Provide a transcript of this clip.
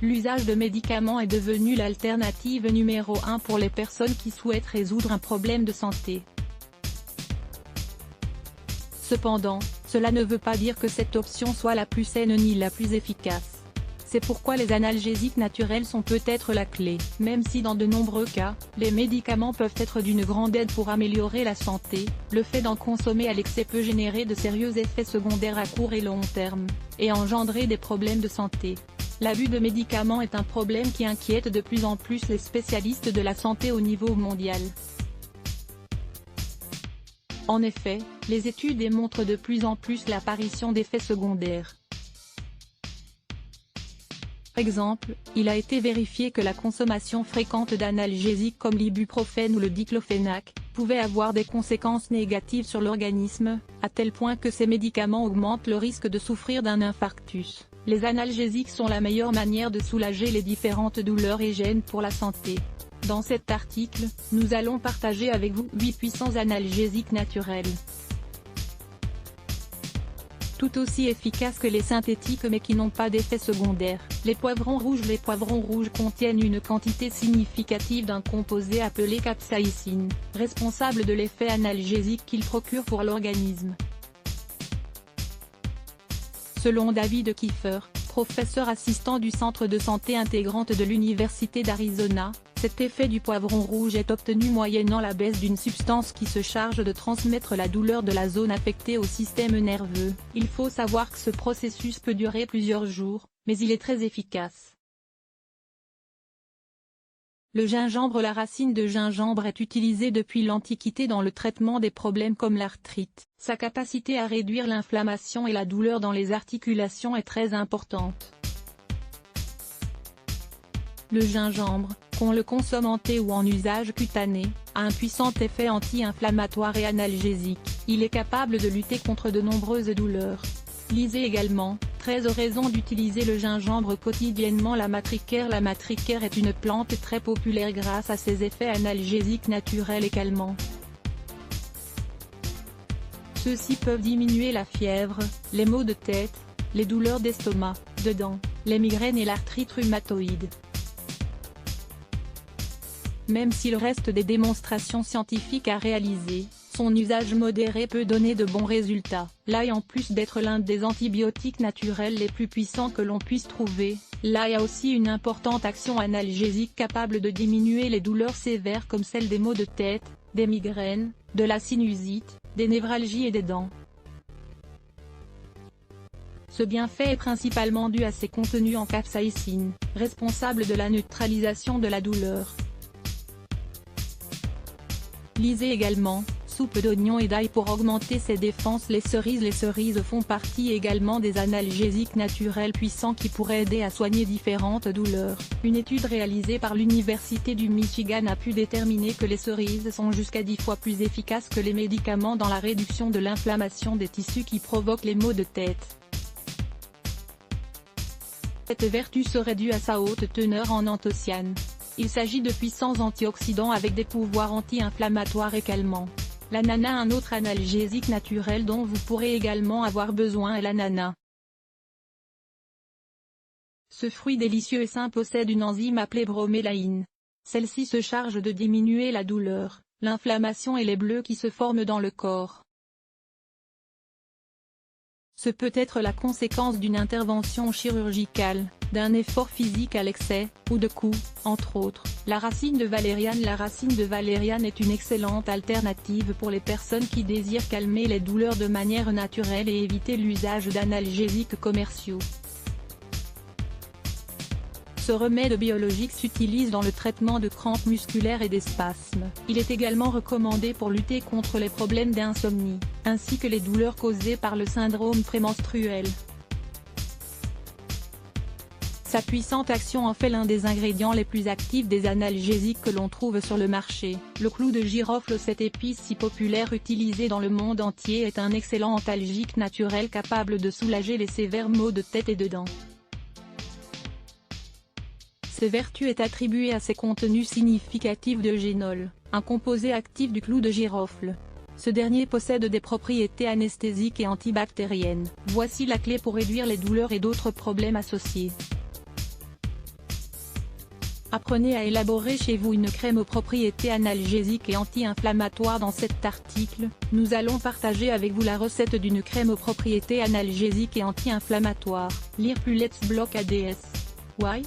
l'usage de médicaments est devenu l'alternative numéro 1 pour les personnes qui souhaitent résoudre un problème de santé. Cependant, cela ne veut pas dire que cette option soit la plus saine ni la plus efficace. C'est pourquoi les analgésiques naturels sont peut-être la clé, même si dans de nombreux cas, les médicaments peuvent être d'une grande aide pour améliorer la santé, le fait d'en consommer à l'excès peut générer de sérieux effets secondaires à court et long terme, et engendrer des problèmes de santé. L'abus de médicaments est un problème qui inquiète de plus en plus les spécialistes de la santé au niveau mondial. En effet, les études démontrent de plus en plus l'apparition d'effets secondaires. Par exemple, il a été vérifié que la consommation fréquente d'analgésiques comme l'ibuprofène ou le diclofenac pouvait avoir des conséquences négatives sur l'organisme, à tel point que ces médicaments augmentent le risque de souffrir d'un infarctus. Les analgésiques sont la meilleure manière de soulager les différentes douleurs et gênes pour la santé. Dans cet article, nous allons partager avec vous 8 puissants analgésiques naturels. Tout aussi efficaces que les synthétiques mais qui n'ont pas d'effet secondaire. Les poivrons rouges. Les poivrons rouges contiennent une quantité significative d'un composé appelé capsaïcine, responsable de l'effet analgésique qu'il procure pour l'organisme. Selon David Kiefer, professeur assistant du Centre de santé intégrante de l'Université d'Arizona, cet effet du poivron rouge est obtenu moyennant la baisse d'une substance qui se charge de transmettre la douleur de la zone affectée au système nerveux. Il faut savoir que ce processus peut durer plusieurs jours, mais il est très efficace. Le gingembre. La racine de gingembre est utilisée depuis l'Antiquité dans le traitement des problèmes comme l'arthrite. Sa capacité à réduire l'inflammation et la douleur dans les articulations est très importante. Le gingembre, qu'on le consomme en thé ou en usage cutané, a un puissant effet anti-inflammatoire et analgésique. Il est capable de lutter contre de nombreuses douleurs. Lisez également, 13 raisons d'utiliser le gingembre quotidiennement. La matricaire. La matricaire est une plante très populaire grâce à ses effets analgésiques naturels et calmants. Ceux-ci peuvent diminuer la fièvre, les maux de tête, les douleurs d'estomac, de dents, les migraines et l'arthrite rhumatoïde. Même s'il reste des démonstrations scientifiques à réaliser, son usage modéré peut donner de bons résultats. L'ail, en plus d'être l'un des antibiotiques naturels les plus puissants que l'on puisse trouver, l'ail a aussi une importante action analgésique capable de diminuer les douleurs sévères comme celles des maux de tête, des migraines, de la sinusite, des névralgies et des dents. Ce bienfait est principalement dû à ses contenus en capsaïcine, responsable de la neutralisation de la douleur. Lisez également, soupe d'oignons et d'ail pour augmenter ses défenses. Les cerises font partie également des analgésiques naturels puissants qui pourraient aider à soigner différentes douleurs. Une étude réalisée par l'Université du Michigan a pu déterminer que les cerises sont jusqu'à 10 fois plus efficaces que les médicaments dans la réduction de l'inflammation des tissus qui provoquent les maux de tête. Cette vertu serait due à sa haute teneur en anthocyanes. Il s'agit de puissants antioxydants avec des pouvoirs anti-inflammatoires et calmants. L'ananas. Un autre analgésique naturel dont vous pourrez également avoir besoin est l'ananas. Ce fruit délicieux et sain possède une enzyme appelée bromélaïne. Celle-ci se charge de diminuer la douleur, l'inflammation et les bleus qui se forment dans le corps. Ce peut être la conséquence d'une intervention chirurgicale, d'un effort physique à l'excès, ou de coups, entre autres. La racine de valériane. La racine de valériane est une excellente alternative pour les personnes qui désirent calmer les douleurs de manière naturelle et éviter l'usage d'analgésiques commerciaux. Ce remède biologique s'utilise dans le traitement de crampes musculaires et des spasmes. Il est également recommandé pour lutter contre les problèmes d'insomnie, ainsi que les douleurs causées par le syndrome prémenstruel. Sa puissante action en fait l'un des ingrédients les plus actifs des analgésiques que l'on trouve sur le marché. Le clou de girofle. Cette épice si populaire utilisée dans le monde entier est un excellent antalgique naturel capable de soulager les sévères maux de tête et de dents. Ses vertus est attribuée à ses contenus significatifs de génol, un composé actif du clou de girofle. Ce dernier possède des propriétés anesthésiques et antibactériennes. Voici la clé pour réduire les douleurs et d'autres problèmes associés. Apprenez à élaborer chez vous une crème aux propriétés analgésiques et anti-inflammatoires. Dans cet article, nous allons partager avec vous la recette d'une crème aux propriétés analgésiques et anti-inflammatoires. Lire plus Let's Block ADS. Why?